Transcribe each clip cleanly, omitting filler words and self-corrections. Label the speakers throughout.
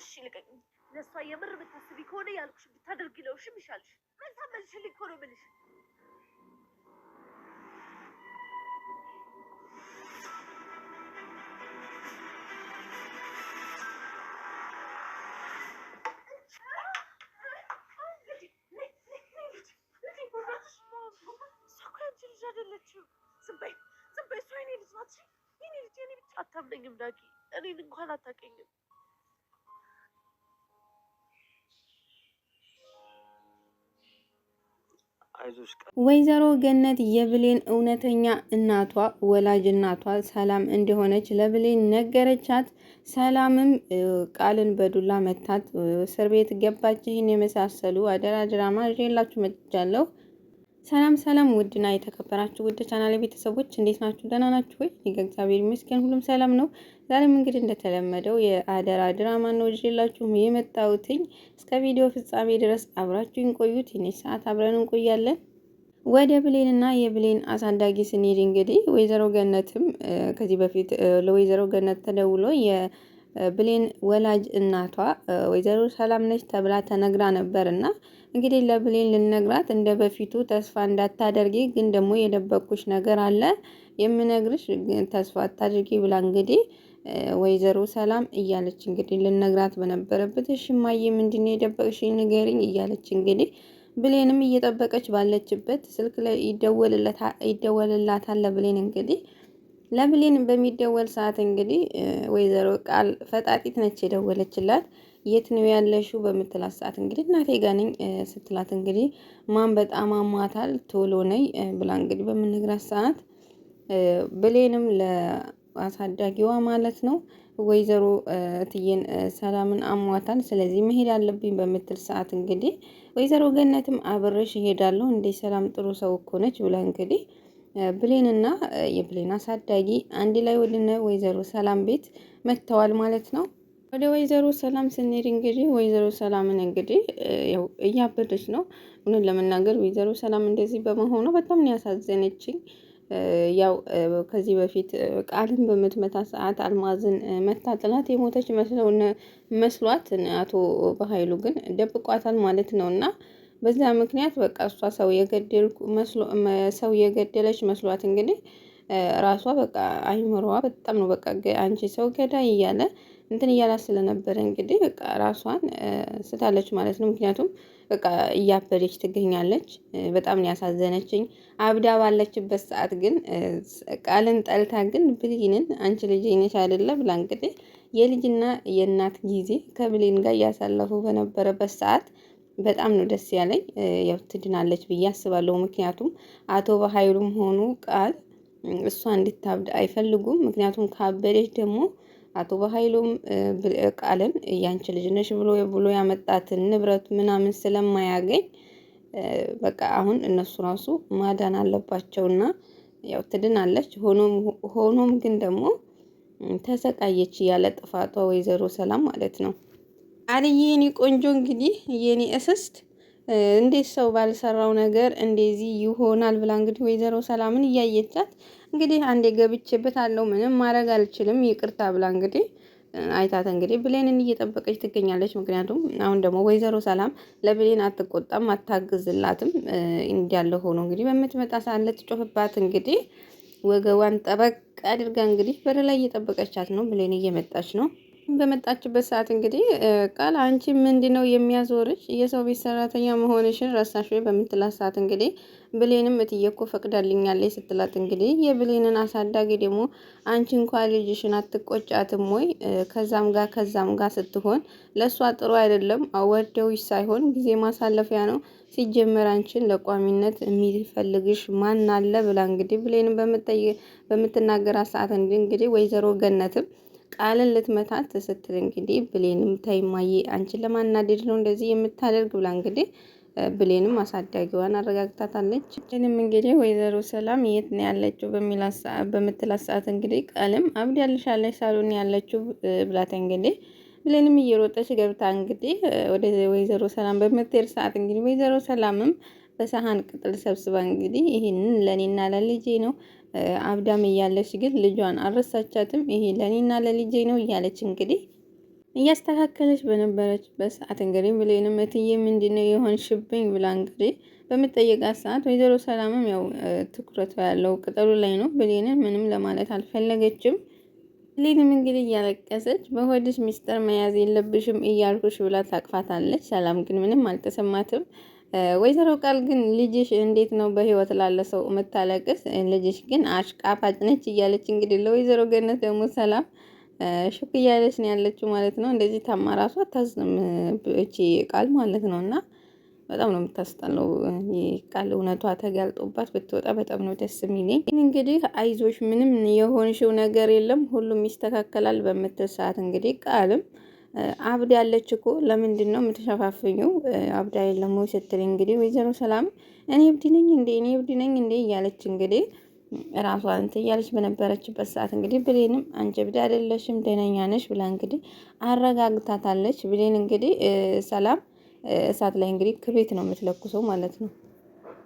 Speaker 1: እሺ ልቀቅኝ። ለእሷ የምር ብታስቢ ከሆነ ያልኩሽ ብታደርጊ ነው እሺ የሚሻልሽ። መልሳ መልሽልኝ እኮ ነው የምልሽ። አታምነኝም ዳጊ፣ እኔን እንኳን አታውቅኝም።
Speaker 2: ወይዘሮ ገነት የብሌን እውነተኛ እናቷ ወላጅ እናቷ ሰላም እንደሆነች ለብሌን ነገረቻት። ሰላምም ቃልን በዱላ መታት እስር ቤት ገባች። ይህን የመሳሰሉ አደራ ድራማ ይዤላችሁ መጥቻለሁ። ሰላም ሰላም፣ ውድና የተከበራችሁ ውድ ቻናል ቤተሰቦች እንዴት ናችሁ? ደህና ናችሁ ወይ? እግዚአብሔር ይመስገን ሁሉም ሰላም ነው። ዛሬም እንግዲህ እንደተለመደው የአደራ ድራማ ነው ይዤላችሁ የመጣሁትኝ። እስከ ቪዲዮ ፍጻሜ ድረስ አብራችሁን ቆዩት። ትንሽ ሰዓት አብረን እንቆያለን። ወደ ብሌንና የብሌን አሳዳጊ ስንሄድ እንግዲህ ወይዘሮ ገነትም ከዚህ በፊት ለወይዘሮ ገነት ተደውሎ የብሌን ወላጅ እናቷ ወይዘሮ ሰላም ነች ተብላ ተነግራ ነበርና እንግዲህ ለብሌን ልነግራት እንደ በፊቱ ተስፋ እንዳታደርጊ፣ ግን ደግሞ የደበቅኩሽ ነገር አለ የምነግርሽ፣ ተስፋ አታድርጊ ብላ እንግዲህ ወይዘሮ ሰላም እያለች እንግዲህ ልነግራት በነበረበት እሺ እማዬ ምንድን ነው የደበቅሽኝ ንገሪኝ እያለች እንግዲህ ብሌንም እየጠበቀች ባለችበት ስልክ ላይ ይደወልላታል ለብሌን። እንግዲህ ለብሌን በሚደወል ሰዓት እንግዲህ ወይዘሮ ቃል ፈጣጢት ነች የደወለችላት። የት ነው ያለሽው በምትላት ሰዓት እንግዲህ እናቴ ጋር ነኝ ስትላት እንግዲህ ማን በጣም አሟታል ቶሎ ነይ ብላ እንግዲህ በምንግራት ሰዓት ብሌንም ለአሳዳጊዋ ማለት ነው ወይዘሮ እትዬን ሰላምን አሟታል፣ ስለዚህ መሄድ አለብኝ በምትል ሰዓት እንግዲህ ወይዘሮ ገነትም አብሬሽ እሄዳለሁ እንዴ ሰላም ጥሩ ሰው እኮ ነች ብላ እንግዲህ ብሌንና የብሌን አሳዳጊ አንድ ላይ ወደነ ወይዘሮ ሰላም ቤት መጥተዋል ማለት ነው። ወደ ወይዘሮ ሰላም ስንሄድ እንግዲህ ወይዘሮ ሰላምን እንግዲህ ያው እያበደች ነው። እውነት ለመናገር ወይዘሮ ሰላም እንደዚህ በመሆኑ በጣም ነው ያሳዘነችኝ። ያው ከዚህ በፊት ቃልን በምትመታ ሰዓት አልማዝን መታ ጥላት የሞተች መስሏት አቶ በኃይሉ ግን ደብቋታል ማለት ነው። እና በዛ ምክንያት በቃ እሷ ሰው የገደለች መስሏት እንግዲህ ራሷ በቃ አይምሮዋ በጣም ነው በቃ አንቺ ሰው ገዳይ እያለ እንትን እያላት ስለነበረ እንግዲህ በቃ ራሷን ስታለች ማለት ነው። ምክንያቱም በቃ እያበደች ትገኛለች። በጣም ነው ያሳዘነችኝ። አብዳ ባለችበት ሰዓት ግን ቃልን ጠልታ ግን ብሌንን አንቺ ልጅ ነሽ አይደለ ብላ እንግዲህ የልጅና የእናት ጊዜ ከብሌን ጋር እያሳለፉ በነበረበት ሰዓት በጣም ነው ደስ ያለኝ። ያው ትድናለች ብዬ አስባለሁ። ምክንያቱም አቶ በኃይሉም ሆኑ ቃል እሷ እንድታብድ አይፈልጉም። ምክንያቱም ካበደች ደግሞ አቶ በኃይሉም ቃልን ያንቺ ልጅ ነሽ ብሎ ያመጣትን ንብረት ምናምን ስለማያገኝ በቃ አሁን እነሱ ራሱ ማዳን አለባቸውና ያው ትድናለች። ሆኖም ግን ደግሞ ተሰቃየች ያለ ጥፋቷ ወይዘሮ ሰላም ማለት ነው። አልዬ የኔ ቆንጆ እንግዲህ የኔ እስስት እንዴት ሰው ባልሰራው ነገር እንደዚህ ይሆናል ብላ እንግዲህ ወይዘሮ ሰላምን እያየቻት እንግዲህ አንዴ ገብቼበት አለው ምንም ማድረግ አልችልም ይቅርታ ብላ እንግዲህ አይታት እንግዲህ ብሌንን እየጠበቀች ትገኛለች። ምክንያቱም አሁን ደግሞ ወይዘሮ ሰላም ለብሌን አትቆጣም አታግዝላትም። እንዲያለ ሆኖ እንግዲህ በምትመጣ ሰዓት ልትጮህባት እንግዲህ ወገቧን ጠበቅ አድርጋ እንግዲህ በር ላይ እየጠበቀቻት ነው። ብሌን እየመጣች ነው። በመጣችበት ሰዓት እንግዲህ ቃል አንቺ ምንድነው የሚያዞርሽ የሰው ቤት ሰራተኛ መሆንሽን ረሳሽ ወይ በምትላት ሰዓት እንግዲህ ብሌንም እትዬ እኮ ፈቅዳልኛለች ስትላት እንግዲህ የብሌንን አሳዳጊ ደግሞ አንቺ እንኳን ልጅሽን አትቆጫትም ወይ ከዛም ጋር ስትሆን ለእሷ ጥሩ አይደለም ወደውሽ ሳይሆን ጊዜ ማሳለፊያ ነው ሲጀመር አንቺን ለቋሚነት የሚፈልግሽ ማን አለ ብላ እንግዲህ ብሌንም በምትናገራት ሰዓት እንግዲህ ወይዘሮ ገነትም ቃልን ልትመታት ስትል እንግዲህ ብሌንም ተይማዬ አንቺን ለማናደድ ነው እንደዚህ የምታደርግ ብላ እንግዲህ ብሌንም አሳዳጊዋን አረጋግታታለች። ይህንም እንግዲህ ወይዘሮ ሰላም የት ነው ያለችው በምትላት ሰዓት እንግዲህ ቃልም አብድ ያለሻለች ሳሎን ያለችው ብላት እንግዲህ ብሌንም እየሮጠች ገብታ እንግዲህ ወደ ወይዘሮ ሰላም በምትሄድ ሰዓት እንግዲህ ወይዘሮ ሰላምም በሰሃን ቅጠል ሰብስባ እንግዲህ ይህንን ለኔና ለልጄ ነው አብዳም እያለች ግን ልጇን አልረሳቻትም። ይሄ ለኔና ለልጄ ነው እያለች እንግዲህ እያስተካከለች በነበረችበት ሰዓት እንግዲህ ብሌንም እትዬ ምንድነው የሆንሽብኝ ብላ እንግዲህ በምትጠይቃት ሰዓት ወይዘሮ ሰላምም ያው ትኩረቷ ያለው ቅጠሉ ላይ ነው። ብሌንን ምንም ለማለት አልፈለገችም። ብሌንም እንግዲህ እያለቀሰች በሆድሽ ሚስጥር መያዝ የለብሽም እያልኩሽ ብላ ታቅፋታለች። ሰላም ግን ምንም አልተሰማትም። ወይዘሮ ቃል ግን ልጅሽ እንዴት ነው በህይወት ላለ ሰው የምታለቅስ? ልጅሽ ግን አሽቃባጭ ነች እያለች እንግዲህ ለወይዘሮ ገነት ደግሞ ሰላም ሹክ እያለች ነው ያለችው ማለት ነው። እንደዚህ ታማ ራሷ አታዝንም እቺ ቃል ማለት ነው። እና በጣም ነው የምታስጠላው ቃል እውነቷ ተጋልጦባት ብትወጣ በጣም ነው ደስ የሚለኝ። እንግዲህ አይዞሽ ምንም የሆንሽው ነገር የለም ሁሉም ይስተካከላል በምትል ሰዓት እንግዲህ ቃልም አብድ ያለች እኮ ለምንድን ነው የምትሸፋፍኙው? አብዳ የለም ወይ ስትል እንግዲህ ወይዘሮ ሰላም እኔ እብድ ነኝ እንዴ እኔ እብድ ነኝ እንዴ እያለች እንግዲህ ራሷን እንትን እያለች በነበረችበት ሰዓት እንግዲህ ብሌንም አንቺ እብድ አይደለሽም ደህነኛ ነሽ ብላ እንግዲህ አረጋግታታለች። ብሌን እንግዲህ ሰላም እሳት ላይ እንግዲህ ክቤት ነው የምትለኩሰው ማለት ነው።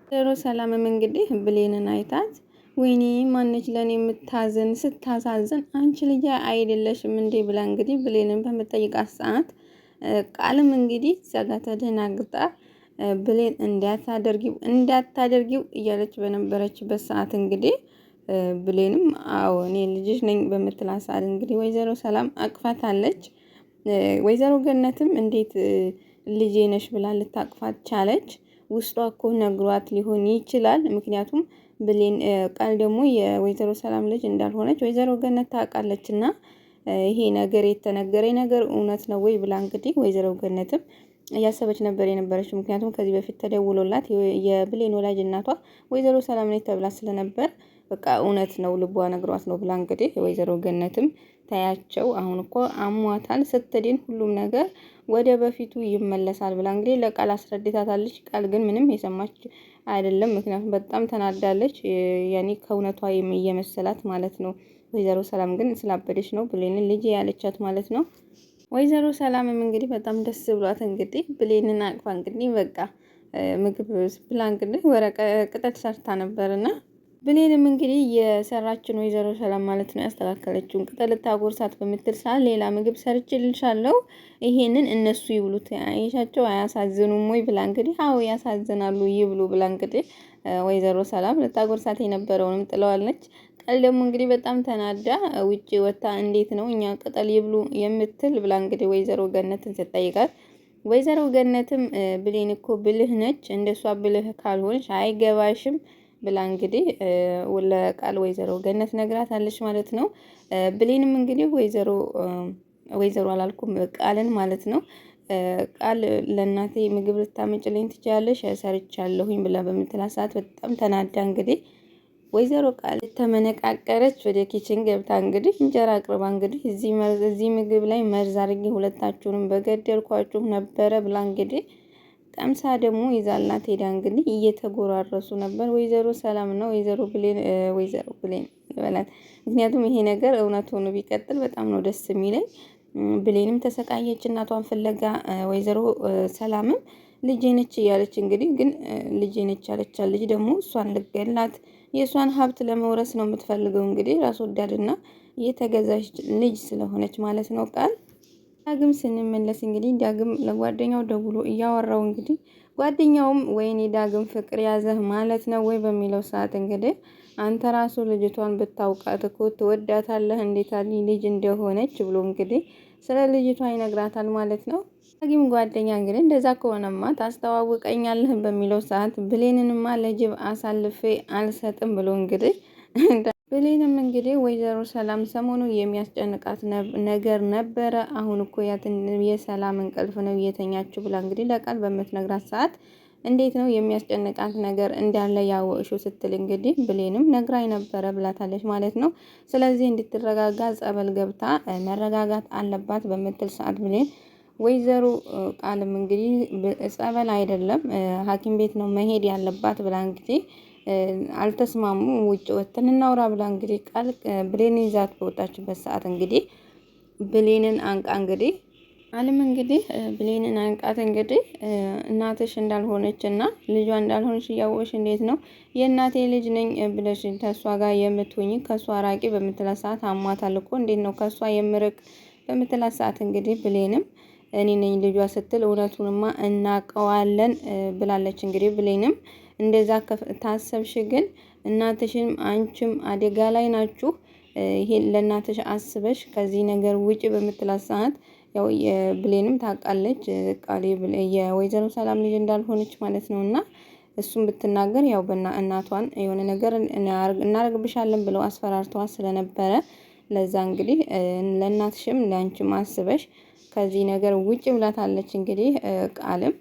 Speaker 2: ወይዘሮ ሰላምም እንግዲህ ብሌንን አይታት ወይኔ ማነች ለኔ የምታዝን ስታሳዝን አንቺ ልጅ አይደለሽም እንዴ ብላ እንግዲህ ብሌንን በምትጠይቃት ሰዓት ቃልም እንግዲህ ዘጋ ተደናግጣ ብሌን እንዳታደርጊው እያለች በነበረችበት ሰዓት እንግዲህ ብሌንም አዎ እኔ ልጅሽ ነኝ በምትላት ሰዓት እንግዲህ ወይዘሮ ሰላም አቅፋታለች። ወይዘሮ ገነትም እንዴት ልጄ ነሽ ብላ ልታቅፋት ቻለች? ውስጧ እኮ ነግሯት ሊሆን ይችላል። ምክንያቱም ብሌን ቃል ደግሞ የወይዘሮ ሰላም ልጅ እንዳልሆነች ወይዘሮ ገነት ታውቃለች። እና ይሄ ነገር የተነገረ ነገር እውነት ነው ወይ ብላ እንግዲህ ወይዘሮ ገነትም እያሰበች ነበር የነበረችው። ምክንያቱም ከዚህ በፊት ተደውሎላት የብሌን ወላጅ እናቷ ወይዘሮ ሰላም ነች ተብላ ስለነበር በቃ እውነት ነው ልቧ ነግሯት ነው ብላ እንግዲህ ወይዘሮ ገነትም ታያቸው አሁን እኮ አሟታል ስትድን ሁሉም ነገር ወደ በፊቱ ይመለሳል ብላ እንግዲህ ለቃል አስረድታታለች። ቃል ግን ምንም የሰማች አይደለም። ምክንያቱም በጣም ተናዳለች። ያኔ ከእውነቷ እየመሰላት ማለት ነው። ወይዘሮ ሰላም ግን ስላበደች ነው ብሌንን ልጅ ያለቻት ማለት ነው። ወይዘሮ ሰላምም እንግዲህ በጣም ደስ ብሏት እንግዲህ ብሌንን አቅፋ እንግዲህ በቃ ምግብ ብላ እንግዲህ ቅጠል ሰርታ ነበርና ብሌንም እንግዲህ የሰራችን ወይዘሮ ሰላም ማለት ነው ያስተካከለችውን ቅጠል ታጎርሳት በምትል ሰዓት ሌላ ምግብ ሰርችልሻለሁ ይሄንን እነሱ ይብሉት አይሻቸው አያሳዝኑም ወይ ብላ እንግዲህ አዎ ያሳዝናሉ ይብሉ ብላ እንግዲህ ወይዘሮ ሰላም ልታጎርሳት የነበረውንም ጥለዋለች። ቃል ደግሞ እንግዲህ በጣም ተናዳ ውጪ ወጣ እንዴት ነው እኛ ቅጠል ይብሉ የምትል ብላ እንግዲህ ወይዘሮ ገነትን ስትጠይቃት ወይዘሮ ገነትም ብሌን እኮ ብልህ ነች እንደሷ ብልህ ካልሆንሽ አይገባሽም ብላ እንግዲህ ለቃል ወይዘሮ ገነት ነግራታለች ማለት ነው። ብሌንም እንግዲህ ወይዘሮ አላልኩም ቃልን ማለት ነው ቃል ለእናቴ ምግብ ልታመጭልኝ ትችያለሽ ሰርቻለሁኝ ብላ በምትላት ሰዓት በጣም ተናዳ እንግዲህ ወይዘሮ ቃል ተመነቃቀረች። ወደ ኪችን ገብታ እንግዲህ እንጀራ አቅርባ እንግዲህ እዚህ ምግብ ላይ መርዝ አድርጌ ሁለታችሁንም በገደልኳችሁ ነበረ ብላ እንግዲህ ቀምሳ ደግሞ ይዛላት ሄዳ እንግዲህ እየተጎራረሱ ነበር ወይዘሮ ሰላም ነው ወይዘሮ ብሌን ይበላል። ምክንያቱም ይሄ ነገር እውነት ሆኖ ቢቀጥል በጣም ነው ደስ የሚለኝ። ብሌንም ተሰቃየች እናቷን ፍለጋ። ወይዘሮ ሰላምም ልጄ ነች እያለች እንግዲህ ግን ልጄ ነች ያለቻት ልጅ ደግሞ እሷን ልገላት የእሷን ሀብት ለመውረስ ነው የምትፈልገው። እንግዲህ ራስ ወዳድና የተገዛች ልጅ ስለሆነች ማለት ነው። ቃል ዳግም ስንመለስ እንግዲህ ዳግም ለጓደኛው ደውሎ እያወራው እንግዲህ ጓደኛውም ወይኔ ዳግም ፍቅር ያዘህ ማለት ነው ወይ በሚለው ሰዓት እንግዲህ አንተ ራሱ ልጅቷን ብታውቃት እኮ ትወዳታለህ እንዴት ልጅ እንደሆነች ብሎ እንግዲህ ስለ ልጅቷ ይነግራታል ማለት ነው። ዳግም ጓደኛ እንግዲህ እንደዛ ከሆነማ ታስተዋውቀኛለህ በሚለው ሰዓት ብሌንንማ ለጅብ አሳልፌ አልሰጥም ብሎ እንግዲህ ብሌንም እንግዲህ ወይዘሮ ሰላም ሰሞኑ የሚያስጨንቃት ነገር ነበረ። አሁን እኮ የሰላም እንቅልፍ ነው እየተኛችው ብላ እንግዲህ ለቃል በምትነግራት ሰዓት እንዴት ነው የሚያስጨንቃት ነገር እንዳለ ያወቅሽው ስትል እንግዲህ ብሌንም ነግራኝ ነበረ ብላታለች ማለት ነው። ስለዚህ እንድትረጋጋ ጸበል ገብታ መረጋጋት አለባት በምትል ሰዓት ብሌን ወይዘሮ ቃልም እንግዲህ ጸበል አይደለም ሐኪም ቤት ነው መሄድ ያለባት ብላ እንግዲህ አልተስማሙ ውጭ ወጥተን እናውራ ብላ እንግዲህ ቃል ብሌን ይዛት በወጣችበት ሰዓት እንግዲህ ብሌንን አንቃ እንግዲህ አለም እንግዲህ ብሌንን አንቃት እንግዲህ እናትሽ እንዳልሆነች እና ልጇ እንዳልሆነች እያወቅሽ እንዴት ነው የእናቴ ልጅ ነኝ ብለሽ ከሷ ጋር የምትሆኝ ከሷ ራቂ በምትላት ሰዓት አሟታል እኮ እንዴት ነው ከሷ የምርቅ በምትላት ሰዓት እንግዲህ ብሌንም እኔ ነኝ ልጇ ስትል እውነቱንማ እናቀዋለን ብላለች። እንግዲህ ብሌንም እንደዛ ታሰብሽ ግን እናትሽም አንቺም አደጋ ላይ ናችሁ። ይሄን ለእናትሽ አስበሽ ከዚህ ነገር ውጪ በምትላት ሰዓት ያው የብሌንም ታውቃለች ቃሌ የወይዘሮ ሰላም ልጅ እንዳልሆነች ማለት ነው። እና እሱም ብትናገር ያው እናቷን የሆነ ነገር እናረግብሻለን ብለው አስፈራርተዋት ስለነበረ ለዛ እንግዲህ ለእናትሽም ለአንቺም አስበሽ ከዚህ ነገር ውጭ ብላታለች። እንግዲህ ቃልም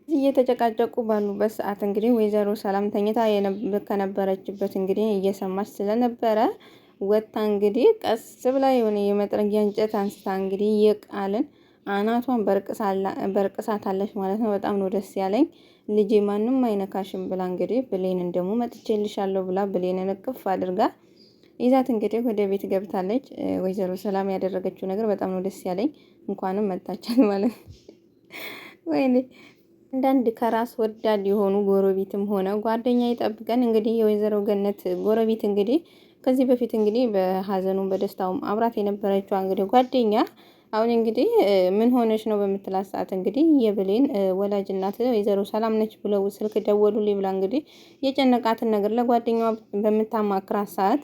Speaker 2: እየተጨቃጨቁ ባሉበት ሰዓት እንግዲህ ወይዘሮ ሰላም ተኝታ ከነበረችበት እንግዲህ እየሰማች ስለነበረ ወጣ እንግዲህ ቀስ ብላ የሆነ የመጥረጊያ እንጨት አንስታ እንግዲህ የቃልን አናቷን በርቅሳታለች ማለት ነው። በጣም ነው ደስ ያለኝ። ልጄ ማንም አይነካሽም ብላ እንግዲህ ብሌንን ደግሞ መጥቼልሻለሁ ብላ ብሌንን እቅፍ አድርጋ ይዛት እንግዲህ ወደ ቤት ገብታለች። ወይዘሮ ሰላም ያደረገችው ነገር በጣም ነው ደስ ያለኝ። እንኳንም መጣቻል ማለት ነው። ወይኔ አንዳንድ ከራስ ወዳድ የሆኑ ጎረቤትም ሆነ ጓደኛ ይጠብቀን። እንግዲህ የወይዘሮ ገነት ጎረቤት እንግዲህ ከዚህ በፊት እንግዲህ በሀዘኑም በደስታውም አብራት የነበረችው እንግዲህ ጓደኛ አሁን እንግዲህ ምን ሆነች ነው በምትላት ሰዓት እንግዲህ የብሌን ወላጅ እናት ወይዘሮ ሰላም ነች ብለው ስልክ ደወሉልኝ ብላ እንግዲህ የጨነቃትን ነገር ለጓደኛዋ በምታማክራት ሰዓት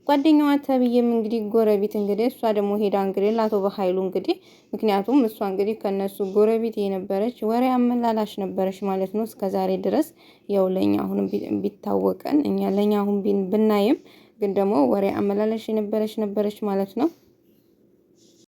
Speaker 2: ጓደኛዋ ተብዬም እንግዲህ ጎረቤት እንግዲህ እሷ ደግሞ ሄዳ እንግዲህ ለአቶ በኃይሉ እንግዲህ ምክንያቱም እሷ እንግዲህ ከነሱ ጎረቤት የነበረች ወሬ አመላላሽ ነበረች ማለት ነው እስከዛሬ ድረስ። ያው ለኛ አሁን ቢታወቀን እኛ ለኛ አሁን ብናይም ግን ደግሞ ወሬ አመላላሽ ነበረች ማለት ነው።